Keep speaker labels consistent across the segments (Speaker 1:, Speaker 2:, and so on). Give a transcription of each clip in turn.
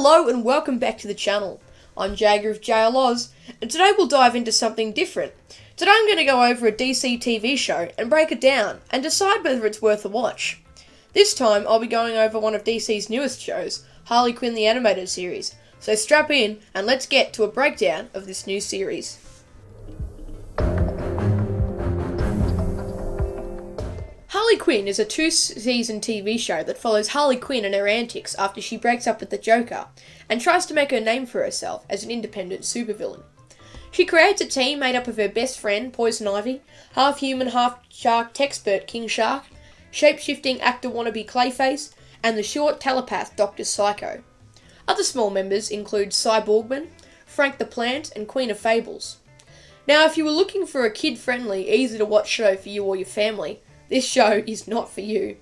Speaker 1: Hello and welcome back to the channel. I'm Jagger of JL Oz, and today we'll dive into something different. Today I'm going to go over a DC TV show and break it down and decide whether it's worth a watch. This time I'll be going over one of DC's newest shows, Harley Quinn the Animated Series. So strap in and let's get to a breakdown of this new series. Harley Quinn is a two-season TV show that follows Harley Quinn and her antics after she breaks up with the Joker and tries to make her name for herself as an independent supervillain. She creates a team made up of her best friend, Poison Ivy, half-human, half-shark techspert King Shark, shape-shifting actor wannabe Clayface, and the short telepath Dr. Psycho. Other small members include Cyborgman, Frank the Plant, and Queen of Fables. Now, if you were looking for a kid-friendly, easy-to-watch show for you or your family, this show is not for you.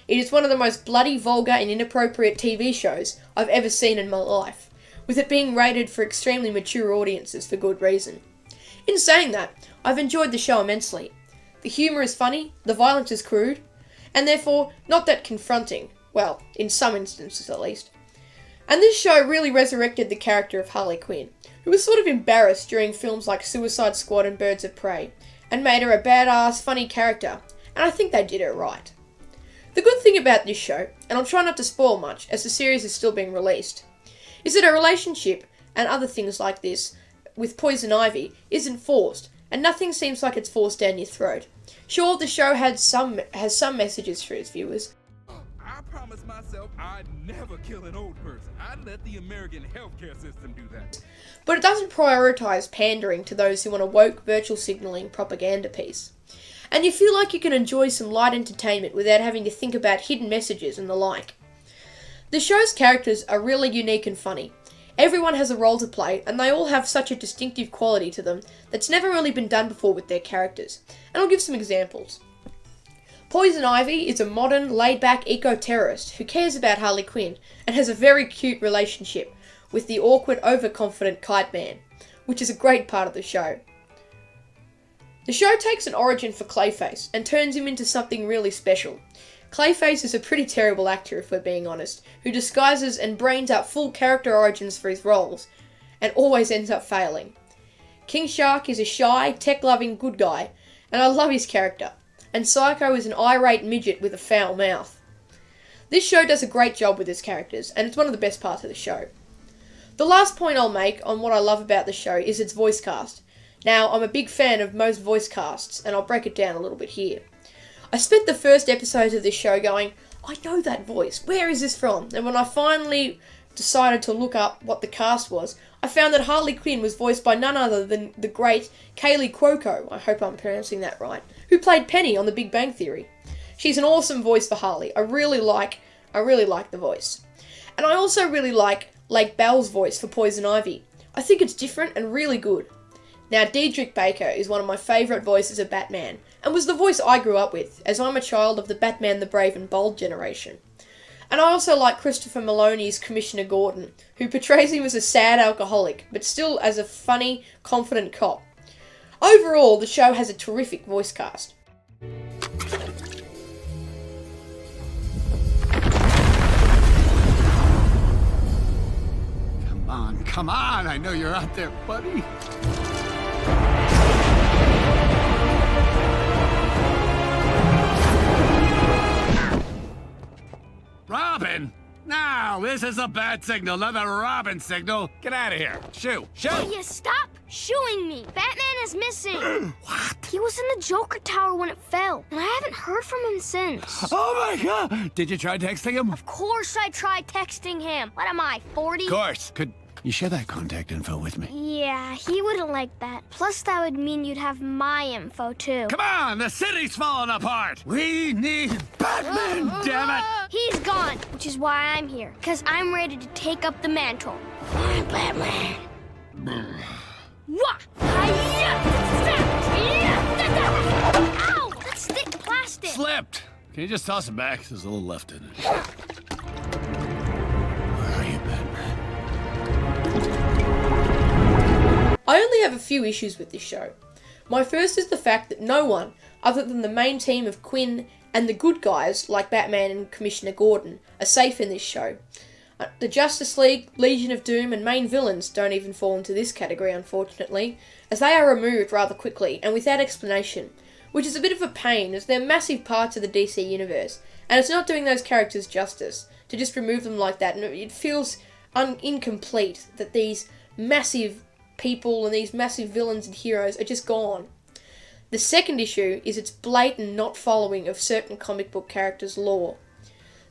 Speaker 1: It is one of the most bloody, vulgar and inappropriate TV shows I've ever seen in my life, with it being rated for extremely mature audiences for good reason. In saying that, I've enjoyed the show immensely. The humour is funny, the violence is crude, and therefore not that confronting, well, in some instances at least. And this show really resurrected the character of Harley Quinn, who was sort of embarrassed during films like Suicide Squad and Birds of Prey, and made her a badass, funny character, and I think they did it right. The good thing about this show, and I'll try not to spoil much as the series is still being released, is that a relationship and other things like this with Poison Ivy isn't forced, and nothing seems like it's forced down your throat. Sure, the show has some messages for its viewers.
Speaker 2: I promised myself I'd never kill an old person. I'd let the American healthcare system do that.
Speaker 1: But it doesn't prioritise pandering to those who want a woke virtual signalling propaganda piece. And you feel like you can enjoy some light entertainment without having to think about hidden messages and the like. The show's characters are really unique and funny. Everyone has a role to play, and they all have such a distinctive quality to them that's never really been done before with their characters. And I'll give some examples. Poison Ivy is a modern, laid-back eco-terrorist who cares about Harley Quinn and has a very cute relationship with the awkward, overconfident Kite Man, which is a great part of the show. The show takes an origin for Clayface and turns him into something really special. Clayface is a pretty terrible actor, if we're being honest, who disguises and brains up full character origins for his roles, and always ends up failing. King Shark is a shy, tech-loving good guy, and I love his character, and Psycho is an irate midget with a foul mouth. This show does a great job with his characters, and it's one of the best parts of the show. The last point I'll make on what I love about the show is its voice cast. Now, I'm a big fan of most voice casts, and I'll break it down a little bit here. I spent the first episodes of this show going, I know that voice, where is this from? And when I finally decided to look up what the cast was, I found that Harley Quinn was voiced by none other than the great Kaylee Cuoco, I hope I'm pronouncing that right, who played Penny on The Big Bang Theory. She's an awesome voice for Harley. I really like the voice. And I also really like Lake Bell's voice for Poison Ivy. I think it's different and really good. Now, Diedrich Bader is one of my favourite voices of Batman, and was the voice I grew up with, as I'm a child of the Batman the Brave and Bold generation. And I also like Christopher Meloni's Commissioner Gordon, who portrays him as a sad alcoholic, but still as a funny, confident cop. Overall, the show has a terrific voice cast.
Speaker 3: Come on, I know you're out there, buddy. Robin! Now, this is a bad signal, not a Robin signal. Get out of here. Shoo! Shoo!
Speaker 4: Will you stop shooing me? Batman is missing.
Speaker 3: What?
Speaker 4: He was in the Joker Tower when it fell, and I haven't heard from him since.
Speaker 3: Oh my God! Did you try texting him?
Speaker 4: Of course I tried texting him. What am I, 40?
Speaker 3: Of course. Could you share that contact info with me?
Speaker 4: Yeah, he wouldn't like that. Plus, that would mean you'd have my info, too.
Speaker 3: Come on, the city's falling apart. We need Batman, damn it!
Speaker 4: He's gone, which is why I'm here, because I'm ready to take up the mantle. I'm Batman. Wah! Ow! That's thick plastic.
Speaker 3: Slipped. Can you just toss it back? There's a little left in it. Where are you, Batman?
Speaker 1: I only have a few issues with this show. My first is the fact that no one, other than the main team of Quinn and the good guys like Batman and Commissioner Gordon, are safe in this show. The Justice League, Legion of Doom, and main villains don't even fall into this category, unfortunately, as they are removed rather quickly and without explanation, which is a bit of a pain as they're massive parts of the DC universe, and it's not doing those characters justice to just remove them like that, and it feels incomplete that these massive people and these massive villains and heroes are just gone. The second issue is its blatant not following of certain comic book characters' lore.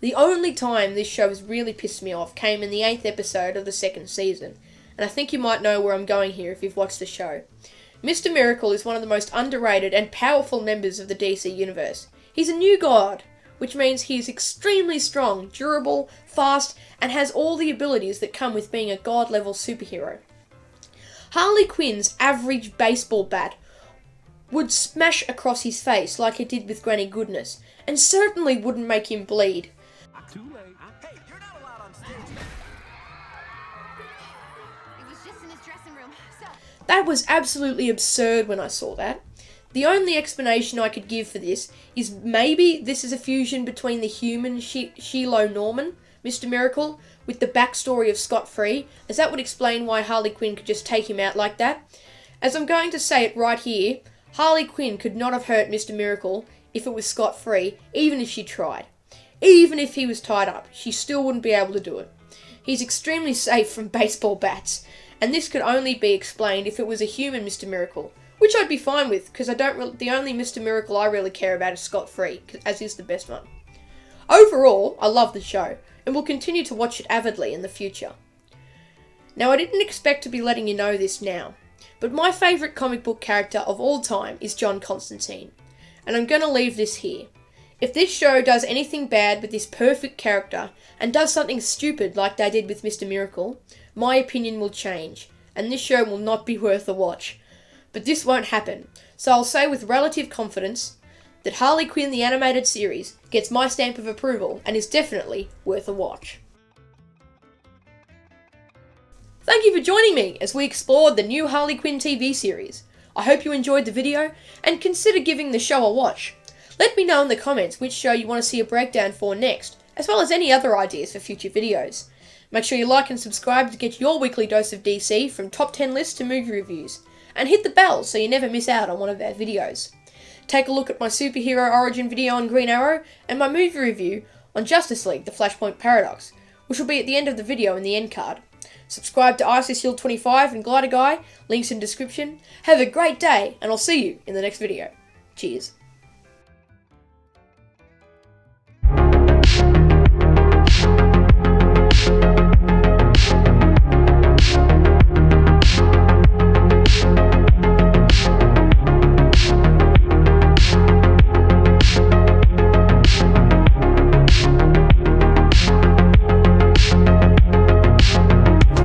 Speaker 1: The only time this show has really pissed me off came in the 8th episode of the second season, and I think you might know where I'm going here if you've watched the show. Mr. Miracle is one of the most underrated and powerful members of the DC universe. He's a new god, which means he's extremely strong, durable, fast, and has all the abilities that come with being a god-level superhero. Harley Quinn's average baseball bat would smash across his face like it did with Granny Goodness, and certainly wouldn't make him bleed.
Speaker 2: Too late.
Speaker 5: Hey, you're not allowed on stage.
Speaker 6: It was just in his dressing room. So,
Speaker 1: That was absolutely absurd when I saw that. The only explanation I could give for this is maybe this is a fusion between the human Shiloh Norman, Mr. Miracle, with the backstory of Scott Free, as that would explain why Harley Quinn could just take him out like that. As I'm going to say it right here, Harley Quinn could not have hurt Mr. Miracle if it was Scott Free, even if she tried. Even if he was tied up, she still wouldn't be able to do it. He's extremely safe from baseball bats, and this could only be explained if it was a human Mr. Miracle, which I'd be fine with, because the only Mr. Miracle I really care about is Scott Free, as is the best one. Overall, I love the show, and will continue to watch it avidly in the future. Now, I didn't expect to be letting you know this now, but my favourite comic book character of all time is John Constantine, and I'm going to leave this here. If this show does anything bad with this perfect character, and does something stupid like they did with Mr. Miracle, my opinion will change, and this show will not be worth a watch. But this won't happen, so I'll say with relative confidence that Harley Quinn the animated series gets my stamp of approval and is definitely worth a watch. Thank you for joining me as we explored the new Harley Quinn TV series. I hope you enjoyed the video and consider giving the show a watch. Let me know in the comments which show you want to see a breakdown for next, as well as any other ideas for future videos. Make sure you like and subscribe to get your weekly dose of DC, from top 10 lists to movie reviews, and hit the bell so you never miss out on one of our videos. Take a look at my superhero origin video on Green Arrow and my movie review on Justice League: The Flashpoint Paradox, which will be at the end of the video in the end card. Subscribe to ISIS Hill 25 and Glider Guy, links in description. Have a great day, and I'll see you in the next video. Cheers.